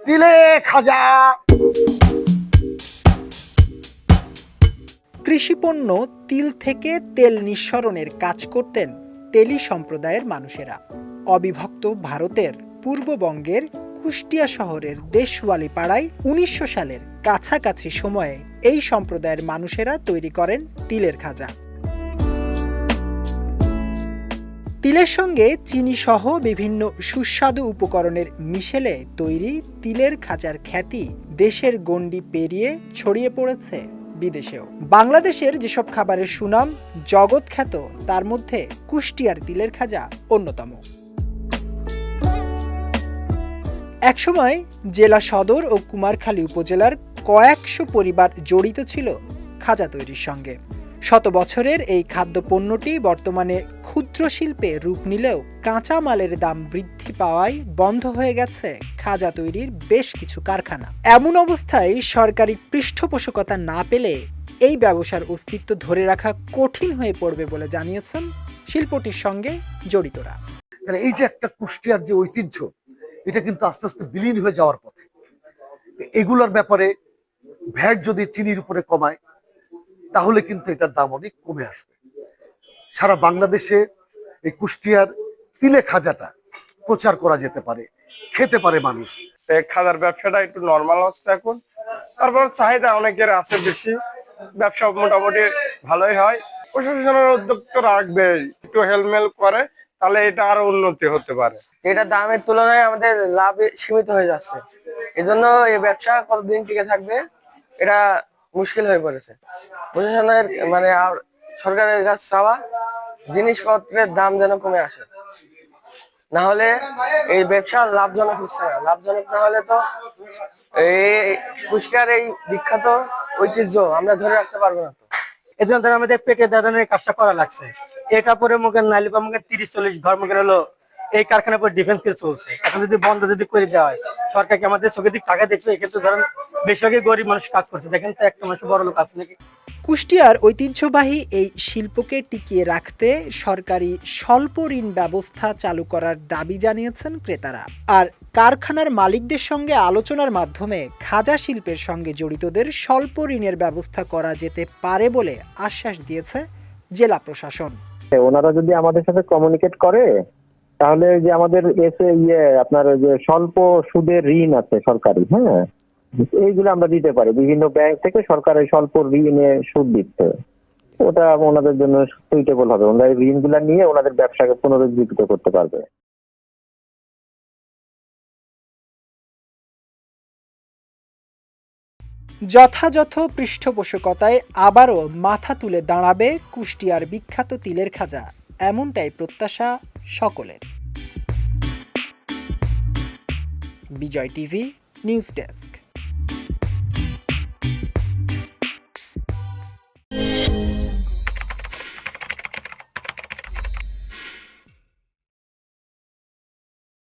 তিলে খাজা। কৃষিপণ্য তিল থেকে তেল নিঃসরণের কাজ করতেন তেলি সম্প্রদায়ের মানুষেরা। অবিভক্ত ভারতের পূর্ববঙ্গের কুষ্টিয়া শহরের দেশওয়ালি পাড়ায় ১৯০০ সালের কাছাকাছি সময়ে এই সম্প্রদায়ের মানুষেরা তৈরি করেন তিলের খাজা। তিলের সঙ্গে চিনি সহ বিভিন্ন সুস্বাদু উপকরণের মিশেলে তৈরি তিলের খাজার খ্যাতি দেশের গণ্ডি পেরিয়ে ছড়িয়ে পড়েছে বিদেশেও। বাংলাদেশের যেসব খাবারের সুনাম জগৎ খ্যাত তার মধ্যে কুষ্টিয়ার তিলের খাজা অন্যতম। একসময় জেলা সদর ও কুমারখালী উপজেলার কয়েকশো পরিবার জড়িত ছিল খাজা তৈরির সঙ্গে। শত বছরের এই খাদ্যপণ্যটি বর্তমানে ক্ষুদ্র শিল্পে রূপ নিলেও কাঁচা মালের দাম বৃদ্ধি পাওয়ায় বন্ধ হয়ে গেছে খাজা তৈরির বেশ কিছু কারখানা। এমন অবস্থায় সরকারি পৃষ্ঠপোষকতা না পেলে এই ব্যবসার অস্তিত্ব ধরে রাখা কঠিন হয়ে পড়বে বলে জানিয়েছেন শিল্পটির সঙ্গে জড়িতরা। এই যে একটা কুষ্টিয়ার যে ঐতিহ্য, এটা কিন্তু আস্তে আস্তে বিলীন হয়ে যাওয়ার পথে। এগুলোর ব্যাপারে ভ্যাট যদি চিনির উপরে কমায় তাহলে কিন্তু এটার দাম অনেক কমে আসবে। সারা বাংলাদেশে এই কুষ্টিয়ার তিলে খাজাটা প্রচার করা যেতে পারে, খেতে পারে মানুষ। খাজার ব্যবসাটা একটু নর্মাল হচ্ছে এখন, তারপর চাহিদা অনেকের আছে বেশি, ব্যবসা মোটামুটি ভালোই হয়। প্রশাসনের উদ্যোগ তো রাখবে, একটু হেলমেল করে তাহলে এটা আরো উন্নতি হতে পারে। এটা দামের তুলনায় আমাদের লাভ সীমিত হয়ে যাচ্ছে, এজন্য এই ব্যবসা কতদিন টিকে থাকবে এটা মুশকিল হয়ে পড়েছে। প্রশাসনের মানে সরকারের কাছে চাওয়া জিনিসপত্রের দাম যেন কমে আসে, না হলে এই ব্যবসা লাভজনক হচ্ছে না। লাভজনক না হলে তো এই কুষ্টিয়ার এই বিখ্যাত ঐতিহ্য আমরা ধরে রাখতে পারবো না। তো এই জন্য আমাদের পেটে দাদানের কাজটা করা লাগছে। এটা পরে মুখের নাইলে বা মুখের ৩০-৪০ ঘর মুখের হলো এই কারখানার পর ডিফেন্স কেস চলছে। এখন যদি বন্ধ যদি করে দেওয়া হয়, সরকারকে আমাদের চোখের দিক টাকা দেখবে। এক্ষেত্রে ধরেন বেশিরভাগই গরিব মানুষ কাজ করছে, দেখেন তো একটা মানুষ বড় লোক আছে নাকি। কুষ্টিয়ার ঐতিহ্যবাহী এই শিল্পকে টিকিয়ে রাখতে সরকারি স্বল্প ঋণ ব্যবস্থা চালু করার দাবি জানিয়েছেন ক্রেতারা। আর কারখানার মালিকদের সঙ্গে আলোচনার মাধ্যমে খাজা শিল্পের সঙ্গে জড়িতদের স্বল্প ঋণের ব্যবস্থা করা যেতে পারে বলে আশ্বাস দিয়েছে জেলা প্রশাসন। ওনারা যদি আমাদের সাথে কমিউনিকেট করে তাহলে যে আমাদের আপনার যে স্বল্প সুদের ঋণ আছে সরকারি, হ্যাঁ, এইগুলো আমরা দিতে পারি। বিভিন্ন ব্যাংক থেকে সরকারের স্বল্প ঋণে সুদ দিচ্ছে, ওটা ওনাদের জন্য সুইটেবল হবে। ওনারা এই ঋণগুলা নিয়ে ওনাদের ব্যবসাকে পুনরুজ্জীবিত করতে পারবে। যথাযথ পৃষ্ঠপোষকতায় আবারও মাথা তুলে দাঁড়াবে কুষ্টিয়ার বিখ্যাত তিলের খাজা, এমনটাই প্রত্যাশা সকলের। বিজয় টিভি নিউজ ডেস্ক।